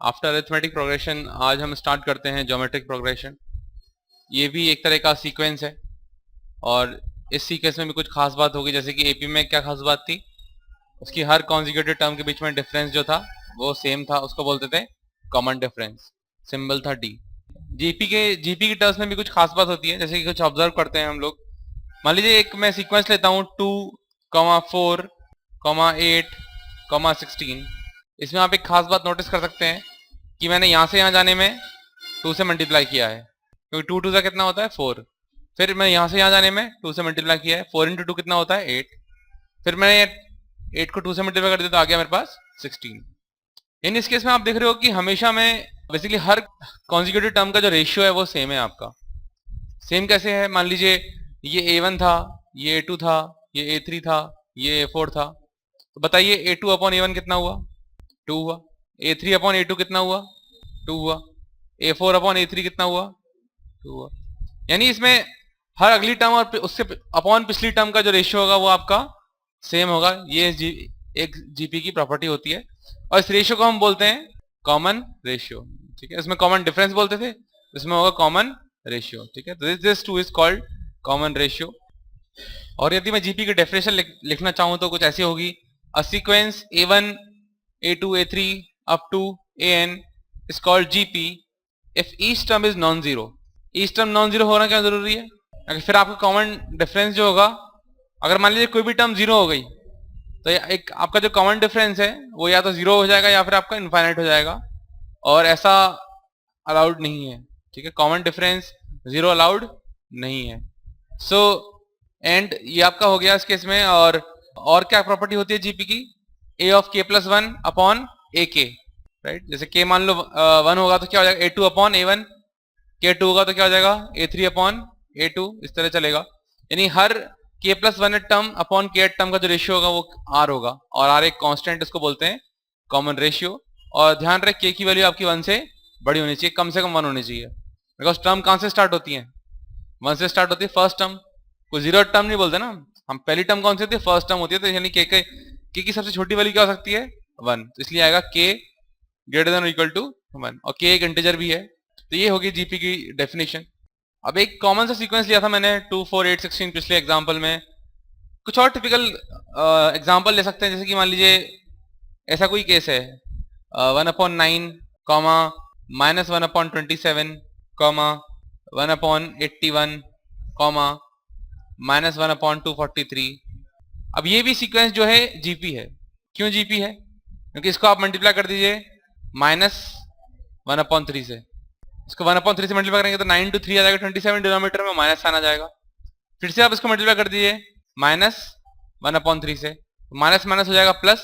After arithmetic progression आज हम start करते हैं ज्योमेट्रिक प्रोग्रेशन। ये भी एक तरह का सीक्वेंस है और इस सीक्वेंस में भी कुछ खास बात होगी, जैसे कि एपी में क्या खास बात थी, उसकी हर कॉन्जिक्यूटिव टर्म के बीच में डिफरेंस जो था वो सेम था, उसको बोलते थे कॉमन डिफरेंस, सिंबल था डी। जीपी की टर्म्स में भी कुछ खास बात होती है, जैसे कि कुछ ऑब्जर्व करते हैं हम लोग। मान लीजिए एक मैं सीक्वेंस लेता हूँ 2,4,8,16। इसमें आप एक खास बात नोटिस कर सकते हैं कि मैंने यहाँ से यहाँ जाने में 2 से मल्टीप्लाई किया है, क्योंकि 2 का कितना होता है 4। फिर मैं यहाँ से यहाँ जाने में 2 से मल्टीप्लाई किया है, 4 इंटू 2 कितना होता है 8। फिर मैंने 8 को 2 से मल्टीप्लाई कर दिया तो आ गया मेरे पास 16। इन इस केस में आप देख रहे हो कि हमेशा में बेसिकली हर कॉन्जिक्यूटिव टर्म का जो रेशियो है वो सेम है आपका। सेम कैसे है? मान लीजिए ये a1 था, ये a2 था, ये a3 था, ये a4 था, तो बताइए a2 अपॉन a1 कितना हुआ? 2 हुआ। a3 अपॉन a2 कितना हुआ? 2 हुआ। a4 अपॉन a3 कितना हुआ? 2 हुआ। यानी इसमें हर अगली टर्म और उससे अपॉन पिछली टर्म का जो रेशियो होगा वो आपका सेम होगा। ये एक जीपी की प्रॉपर्टी होती है और इस रेशियो को हम बोलते हैं कॉमन रेशियो। ठीक है, इसमें कॉमन डिफरेंस बोलते थे, इसमें होगा कॉमन रेशियो। ठीक है, तो this two is called common ratio. और यदि मैं जीपी की डेफिनेशन लिखना चाहूं तो कुछ ऐसी होगी: a sequence a1 a2 a3 up to an is called gp if each term is non zero. Each term non zero होना क्या जरूरी है? अगर फिर आपका कॉमन डिफरेंस जो होगा, अगर मान लीजिए कोई भी टर्म जीरो हो गई तो एक आपका जो कॉमन डिफरेंस है वो या तो जीरो हो जाएगा या फिर आपका इनफाइनाइट हो जाएगा, और ऐसा अलाउड नहीं है। ठीक है, कॉमन डिफरेंस जीरो अलाउड नहीं है। सो एंड ये आपका हो गया इस केस में। और क्या प्रॉपर्टी होती है जीपी की? ए ऑफ के प्लस वन अपॉन ए के, राइट। जैसे के मान लो 1 होगा तो क्या हो जाएगा? a2 upon a1। के 2 होगा तो क्या हो जाएगा? a3 upon a2। इस तरह चलेगा, यानी हर के प्लस वन टर्म अपॉन के टर्म का जो रेशियो होगा वो आर होगा, और आर एक कांस्टेंट, इसको बोलते हैं कॉमन रेशियो। और ध्यान रहे के की वैल्यू आपकी 1 से बड़ी होनी चाहिए, कम से कम 1 होनी चाहिए, बिकॉज टर्म कहां से स्टार्ट होती है? 1 से स्टार्ट होती है फर्स्ट टर्म। कोई जीरो टर्म नहीं बोलते ना हम, पहली टर्म कौन सी होती है? फर्स्ट टर्म होती है। तो यानी के की सबसे छोटी वैल्यू क्या हो सकती है? 1। तो इसलिए आएगा के ग्रेटर देन इक्वल टू 1, और के एक इंटीजर भी है। तो ये होगी जीपी की डेफिनेशन। अब एक कॉमन सा सीक्वेंस लिया था मैंने 2, 4, 8, 16 पिछले एग्जांपल में। कुछ और टिपिकल एग्जांपल ले सकते हैं, जैसे कि मान लीजिए ऐसा कोई केस है 1/9 कॉमा -1/27 कॉमा 1/81 कॉमा -1/243। अब ये भी सीक्वेंस जो है जीपी है। क्यों जीपी है? क्योंकि इसको आप मल्टीप्लाई कर दीजिए -1/3 से। इसको 1/3 से मल्टीप्लाई करेंगे तो 9 into 3 आ जाएगा 27, डिनोमिनेटर में माइनस साइन आ जाएगा। फिर से आप इसको मल्टीप्लाई कर दीजिए -1/3 से, माइनस माइनस हो जाएगा प्लस।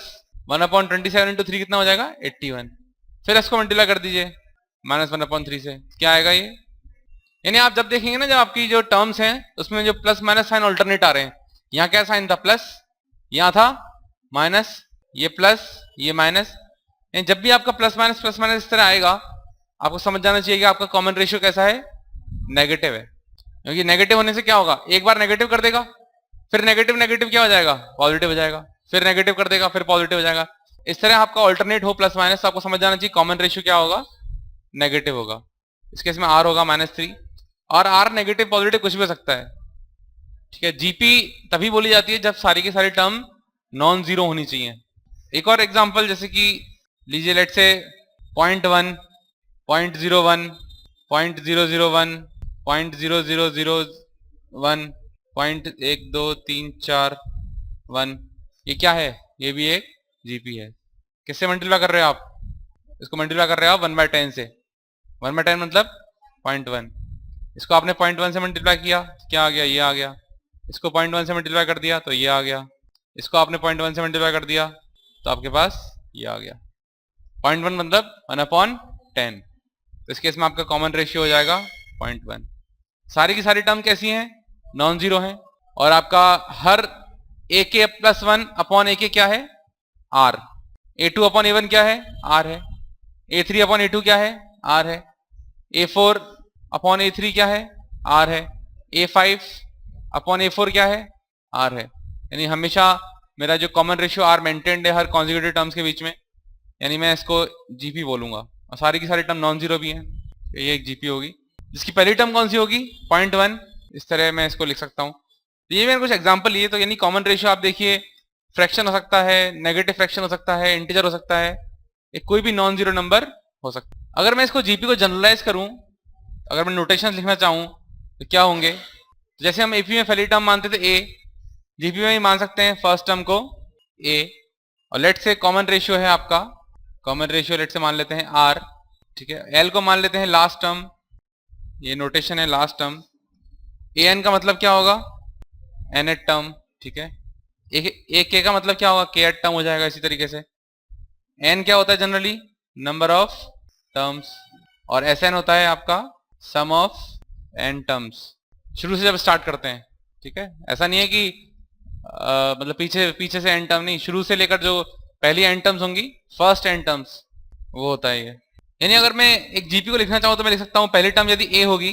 1/27 into 3 कितना हो जाएगा? 81। फिर इसको मल्टीप्लाई कर दीजिए -1/3 से, क्या आएगा ये? यानी आप जब देखेंगे ना, जब आपकी जो टर्म्स हैं उसमें जो प्लस माइनस साइन ऑल्टरनेट आ रहे हैं, यहाँ क्या साइन था? प्लस, यहाँ था माइनस, ये प्लस, ये माइनस। जब भी आपका प्लस माइनस इस तरह आएगा, आपको समझ जाना चाहिए कि आपका कॉमन रेशियो कैसा है? नेगेटिव है। क्योंकि नेगेटिव होने से क्या होगा? एक बार नेगेटिव कर देगा, फिर नेगेटिव नेगेटिव क्या हो जाएगा? पॉजिटिव हो जाएगा, फिर नेगेटिव कर देगा, फिर पॉजिटिव हो जाएगा। इस तरह आपका ऑल्टरनेट हो प्लस माइनस, आपको समझ जाना चाहिए कॉमन रेशियो क्या होगा? नेगेटिव होगा। इस केस में आर होगा -3, और आर नेगेटिव पॉजिटिव कुछ भी हो सकता है। ठीक है, जीपी तभी बोली जाती है जब सारी की सारी टर्म नॉन जीरो होनी चाहिए। एक और एग्जांपल, जैसे कि लीजिए लेट से 0.1, 0.01, 0.001, 0.0001, 0.1234, 1। ये क्या है? ये भी एक जीपी है। किससे मल्टीप्लाई कर रहे हो आप? इसको मल्टीप्लाई कर रहे हो आप 1/10 से। 1/10 मतलब 0.1। इसको आपने 0.1 से मल्टीप्लाई किया, क्या आ गया? ये आ गया। इसको 0.1 से मल्टीप्लाई कर दिया तो ये आ गया। इसको आपने 0.1 से मल्टीप्लाई कर दिया तो आपके पास ये आ गया। 0.1 मतलब 1/10। तो इस केस में आपका कॉमन रेशियो हो जाएगा 0.1। सारी की सारी टर्म कैसी हैं? नॉन जीरो हैं। और आपका हर ए के प्लस 1 अपॉन ए के क्या है? आर। a2 अपॉन a1 क्या है? आर है। a3 अपॉन a2 क्या है? आर है। a4 अपॉन a3 क्या है? आर है। a5 अपॉन a4 क्या है? आर है। यानी हमेशा मेरा जो कॉमन रेशियो आर मेंटेन्ड है हर कॉन्जिक्यूटिव टर्म्स के बीच में, यानी मैं इसको जीपी बोलूंगा। और सारी की सारी टर्म नॉन जीरो भी हैं। ये एक जीपी होगी जिसकी पहली टर्म कौन सी होगी 0.1। इस तरह मैं इसको लिख सकता हूँ। तो ये मैंने कुछ एग्जांपल लिए। तो यानी कॉमन रेशियो आप देखिए फ्रैक्शन हो सकता है, नेगेटिव फ्रैक्शन हो सकता है, इंटीजर हो सकता है, एक कोई भी नॉन जीरो नंबर हो सकता है। अगर मैं इसको जीपी को जनरलाइज करूं, अगर मैं नोटेशन लिखना चाहूं तो क्या होंगे, तो जैसे हम एपी में पहली टर्म मानते थे ए, जीपी में ही मान सकते हैं फर्स्ट टर्म को ए। और लेट से कॉमन रेशियो है आपका, कॉमन रेशियो लेट से मान लेते हैं आर, ठीक है। एल को मान लेते हैं लास्ट टर्म, ये नोटेशन है लास्ट टर्म। ए एन का मतलब क्या होगा एनथ टर्म, ठीक है। एक के का मतलब क्या होगा के टर्म हो जाएगा। इसी तरीके से एन क्या होता है जनरली नंबर ऑफ टर्म्स, और एस एन होता है आपका सम ऑफ एन टर्म्स। शुरू से जब स्टार्ट करते हैं, ठीक है, ऐसा नहीं है कि मतलब पीछे से एन टर्म नहीं, शुरू से लेकर जो पहली एन टर्म्स होंगी फर्स्ट एन टर्म्स वो होता है ये। यानी अगर मैं एक जीपी को लिखना चाहूँ तो मैं लिख सकता हूँ पहली टर्म यदि ए होगी,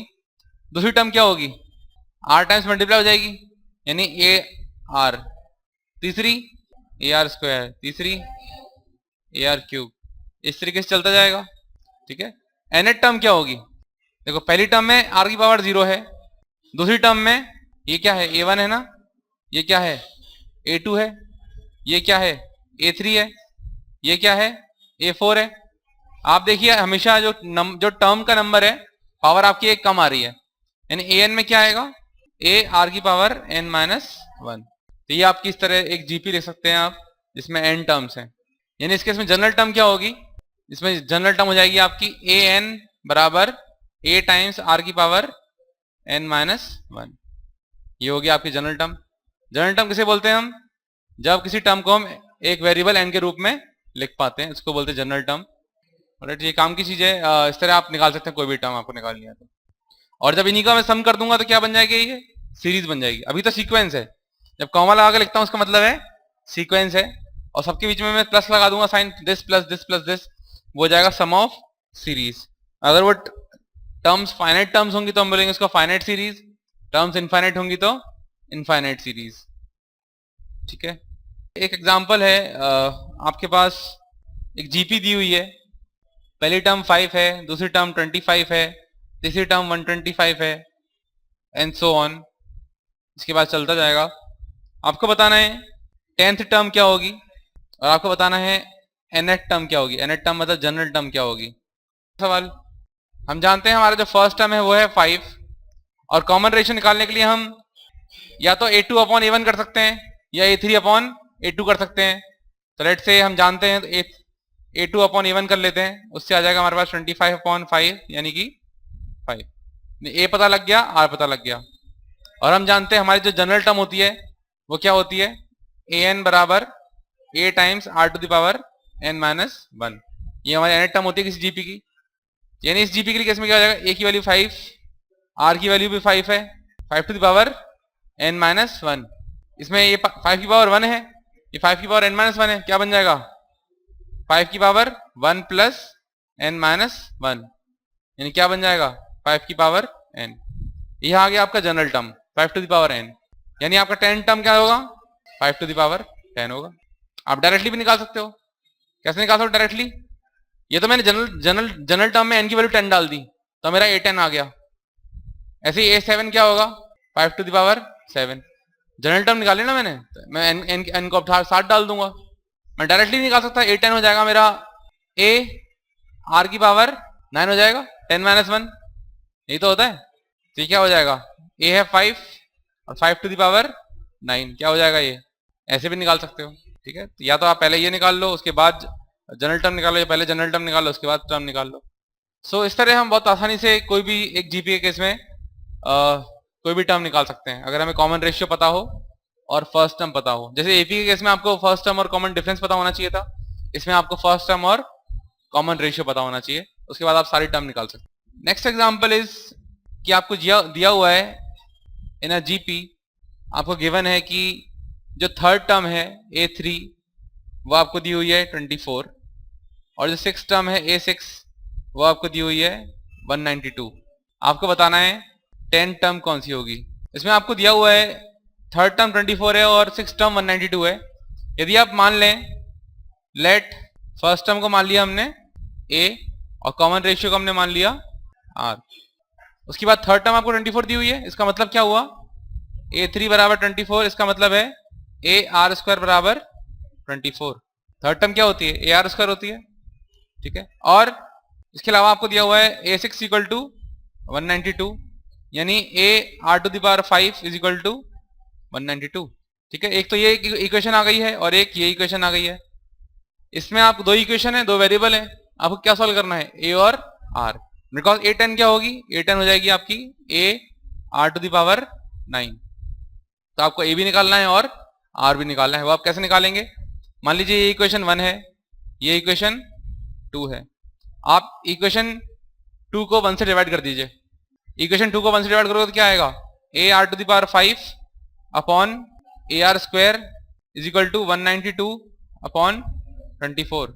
दूसरी टर्म क्या होगी आर टाइम्स मल्टीप्लाई हो जाएगी यानी ए आर, तीसरी ए आर स्क्वायर, तीसरी ए आर क्यूब, इस तरीके से चलता जाएगा, ठीक है। एनथ टर्म क्या होगी, देखो पहली टर्म में आर की पावर 0 है, दूसरी टर्म में ये क्या है a1 है ना, ये क्या है a2 है, ये क्या है a3 है, ये क्या है a4 है। आप देखिए हमेशा जो टर्म का नंबर है पावर आपकी एक कम आ रही है, यानी an में क्या आएगा a r की पावर n माइनस 1। तो ये आपकी इस तरह एक जीपी लिख सकते हैं आप जिसमें n टर्म्स हैं। यानी इसके इसमें जनरल टर्म क्या होगी, इसमें जनरल टर्म हो जाएगी आपकी ए एन बराबर a टाइम्स r की पावर n माइनस 1। ये होगी आपकी जनरल टर्म। जनरल टर्म किसे बोलते हैं हम, जब किसी टर्म को हम एक वेरिएबल n के रूप में लिख पाते हैं उसको बोलते हैं जनरल टर्म। राइट, ये काम की चीज है, इस तरह आप निकाल सकते हैं कोई भी टर्म आपको निकालनी है तो। और जब इन्हीं का मैं सम कर दूंगा तो क्या बन जाएगी, ये सीरीज बन जाएगी। अभी तो सीक्वेंस है, जब कॉमा लगा के लिखता हूं उसका मतलब है सीक्वेंस है, और सबके बीच में मैं प्लस लगा दूंगा sign, this plus this plus this, वो हो जाएगा सम ऑफ सीरीज। अगर वो टर्म्स फाइनाइट टर्म्स होंगी तो हम बोलेंगे उसको फाइनाइट सीरीज, टर्म्स इनफाइनाइट होंगी तो इनफाइनाइट सीरीज, ठीक है। एक एग्जांपल है, आपके पास एक जीपी दी हुई है, पहली टर्म 5 है, दूसरी टर्म 25 है, तीसरी टर्म 125 है, एंड सो ऑन। इसके बाद चलता जाएगा। आपको बताना है 10th टर्म क्या होगी, और आपको बताना है nth टर्म क्या होगी। nth टर्म मतलब जनरल टर्म क्या होगी। सवाल, हम जानते हैं हमारा जो फर्स्ट टर्म है वो है 5, और कॉमन रेशियो निकालने के लिए हम या तो a2 अपॉन a1 कर सकते हैं या a3 अपॉन a2 कर सकते हैं। तो लेट से हम जानते हैं तो a2 अपॉन a1 कर लेते हैं, उससे आ जाएगा हमारे पास 25 अपॉन 5 यानी कि 5। a पता लग गया, r पता लग गया। और हम जानते हैं हमारी जो जनरल टर्म होती है वो क्या होती है an बराबर a times r to the power n minus 1। ये हमारी nth टर्म होती है किसी जीपी की। यानी इस जीपी के लिए केस में क्या हो जाएगा, a की वैल्यू 5, r की वैल्यू भी 5 है, 5 to the power n minus 1। इसमें ये 5 की पावर 1 है, ये 5 की पावर n माइनस 1 है, क्या बन जाएगा 5 की पावर 1 प्लस n माइनस 1, यानी क्या बन जाएगा 5 की पावर n। यह आ गया आपका general term 5 to the power n, यानी आपका 10 टर्म क्या होगा 5 टू द पावर 10 होगा। आप डायरेक्टली भी निकाल सकते हो। कैसे निकाल सकते हो डायरेक्टली, ये तो मैंने जनरल टर्म में n की वैल्यू 10 डाल दी तो मेरा a10 आ गया। ऐसे ही a7 क्या होगा 5 to the power 7। General term निकाले ना मैंने, तो मैं n को 7 डाल दूंगा। मैं डायरेक्टली निकाल सकता है a10 हो जाएगा मेरा a r की पावर 9 हो जाएगा 10 माइनस 1, यही तो होता है। तो क्या हो जाएगा a है 5 और 5 टू द पावर 9 क्या हो जाएगा, ये ऐसे भी निकाल सकते हो, ठीक है। तो या तो आप पहले ये निकाल लो उसके बाद जनरल टर्म निकालो, या पहले जनरल टर्म निकालो उसके बाद टर्म निकाल लो। सो इस तरह हम बहुत आसानी से कोई भी एक जीपी के केस में कोई भी टर्म निकाल सकते हैं अगर हमें कॉमन रेशियो पता हो और फर्स्ट टर्म पता हो। जैसे एपी के केस में आपको फर्स्ट टर्म और कॉमन डिफरेंस पता होना चाहिए था, इसमें आपको फर्स्ट टर्म और कॉमन रेशियो पता होना चाहिए, उसके बाद आप सारी टर्म निकाल सकते हैं। नेक्स्ट एग्जांपल इज कि आपको दिया हुआ है इन अ जीपी, आपको गिवन है कि जो थर्ड टर्म है a3 वो आपको दी हुई है 24, और जो सिक्स टर्म है a6 वो आपको दी हुई है 192। आपको बताना है 10 टर्म कौन सी होगी। इसमें आपको दिया हुआ है थर्ड टर्म 24 है और सिक्स टर्म 192 है। यदि आप मान लें, लेट फर्स्ट टर्म को मान लिया हमने a और कॉमन रेशियो को हमने मान लिया r। उसके बाद थर्ड टर्म आपको 24 दी हुई है, इसका मतलब क्या हुआ, a3 बराबर 24, इसका मतलब है a r स्क्वायर बराबर 24। थर्ड टर्म क्या होती है, a r स्क्वायर होती है, ठीक है। और इसके अलावा आपको दिया हुआ है a6 इक्वल टू 192, यानी a r to the power 5 is equal to 192, ठीक है। एक तो ये इक्वेशन आ गई है और एक ये इक्वेशन आ गई है। इसमें आप दो इक्वेशन है, दो वेरिएबल है, आपको क्या सॉल्व करना है, a और r। बिकॉज a10 क्या होगी, a10 हो जाएगी आपकी a r to the power 9। तो आपको a भी निकालना है और r भी निकालना है। वो आप कैसे निकालेंगे, मान लीजिए ये इक्वेशन 1 है, ये इक्वेशन 2 है। आप इक्वेशन 2 को 1 से डिवाइड कर दीजिए। इक्वेशन 2 को 1 से डिवाइड करोगे तो क्या आएगा, a r to the power 5 upon a r square is equal to 192 upon 24।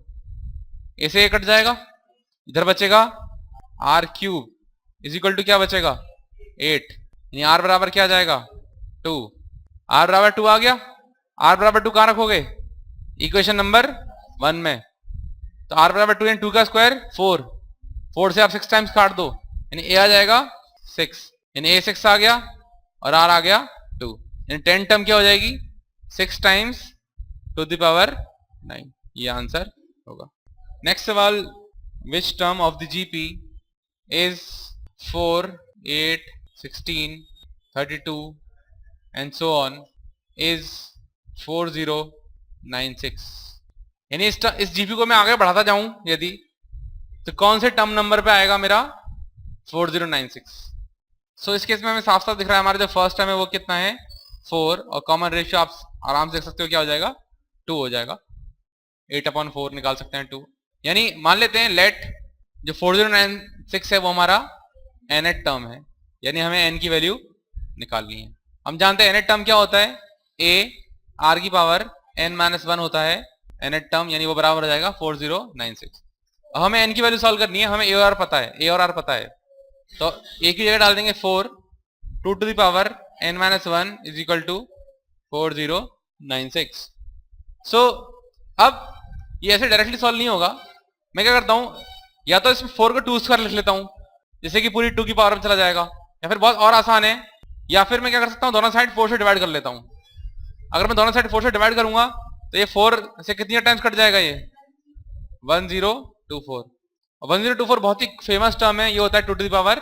ऐसे ये कट जाएगा, इधर बचेगा r cube is equal to क्या बचेगा 8, यानी r बराबर क्या आ जाएगा 2। r बराबर 2 आ गया। r बराबर 2 कहाँ रखोगे, इक्वेशन नंबर 1 में। तो r बराबर 2 यानी 2 का स्क्वायर 4, 4 से आप 6 टाइम्स काट दो, यानी a आ जाएगा 6, यानी a 6 आ गया और r आ गया 2, यानी 10 टर्म क्या हो जाएगी 6 टाइम्स टू द पावर 9। ये आंसर होगा। नेक्स्ट सवाल, which term of the GP is 4, 8, 16, 32 and so on is 4096। यानी इस जीपी को मैं आगे बढ़ाता जाऊं यदि, तो कौन से टर्म नंबर पे आएगा मेरा 4096। सो इस केस में हमें साफ साफ दिख रहा है हमारा जो फर्स्ट टर्म है वो कितना है 4, और कॉमन रेशियो आप आराम से देख सकते हो क्या हो जाएगा 2 हो जाएगा। 8/4 निकाल सकते हैं 2, यानी मान लेते हैं लेट जो 4096 है वो हमारा nth टर्म है, यानी हमें n की वैल्यू निकालनी है। हम जानते हैं nth टर्म क्या होता है, a r की पावर n-1 होता है nth टर्म, यानी वो बराबर हो जाएगा 4096। अब हमें n की वैल्यू सॉल्व करनी है, हमें a और r पता है, a और r पता है, तो a की जगह डाल देंगे 4, 2 to the power n-1 is equal to 4096। So अब ये ऐसे डायरेक्टली सॉल्व नहीं होगा, मैं क्या करता हूं, या तो इसमें 4 को 2 स्क्वायर लिख लेता हूं, जिससे कि पूरी 2 की पावर में चला जाएगा, या फिर बहुत और आसान है, या फिर मैं क्या कर सकता हूं दोनों साइड 4 से डिवाइड कर लेता हूं। अगर मैं दोनों साइड 4 से डिवाइड करूंगा तो ये 4 से कितनी टाइम्स कट जाएगा, ये 1024। 1024 बहुत ही फेमस टर्म है, ये होता है 2 टू द पावर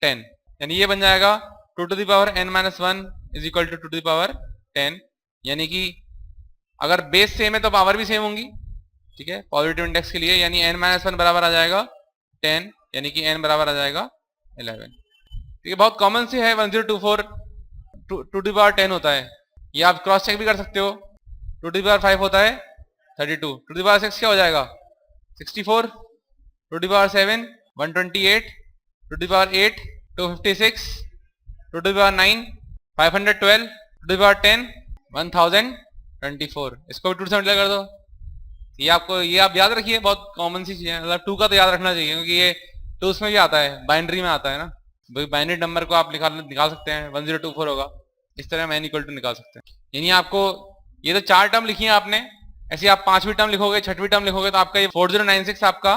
10, यानी ये बन जाएगा 2 to the power n-1 is equal to 2 to the power 10, यानी कि अगर बेस सेम है तो पावर भी सेम होंगी, ठीक है, पॉजिटिव इंडेक्स के लिए, यानी n-1 बराबर आ जाएगा 10, यानी कि n बराबर आ जाएगा 11, ठीक है। बहुत कॉमन सी है 1024 2 टू द पावर 10 होता है, ये आप क्रॉस चेक भी कर सकते हो। 2 टू द पावर 5 होता है 32, 2 टू द पावर 6 क्या हो जाएगा 64, 2 to the power 7 128, 2 to the power 8 256, 2 to the power 9 512, 2 to the power 10 1024। इसको भी 2 से मल्टीप्लाई कर दो। ये आप याद रखिए, बहुत कॉमन सी चीज है, मतलब 2 का तो याद रखना चाहिए, क्योंकि ये 2 में भी आता है, बाइनरी में आता है ना, बाइनरी नंबर को आप निकाल सकते हैं, 1024 होगा, इस तरह हम n इक्वल टू निकाल सकते हैं। यानी आपको ये तो 4 टर्म लिखी है आपने, ऐसे आप 5वीं टर्म लिखोगे, 6वीं टर्म लिखोगे, तो आपका ये 4096 आपका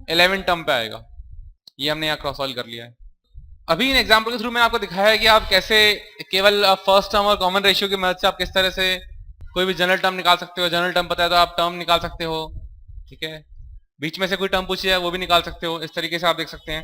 11 टर्म पे आएगा। ये हमने यहाँ क्रॉस सॉल्व कर लिया है। अभी इन एग्जाम्पल के थ्रू मैंने आपको दिखाया है कि आप कैसे केवल फर्स्ट टर्म और कॉमन रेशियो की मदद से आप किस तरह से कोई भी जनरल टर्म निकाल सकते हो। जनरल टर्म पता है तो आप टर्म निकाल सकते हो, ठीक है, बीच में से कोई टर्म पूछी जाए वो भी निकाल सकते हो, इस तरीके से आप देख सकते हैं।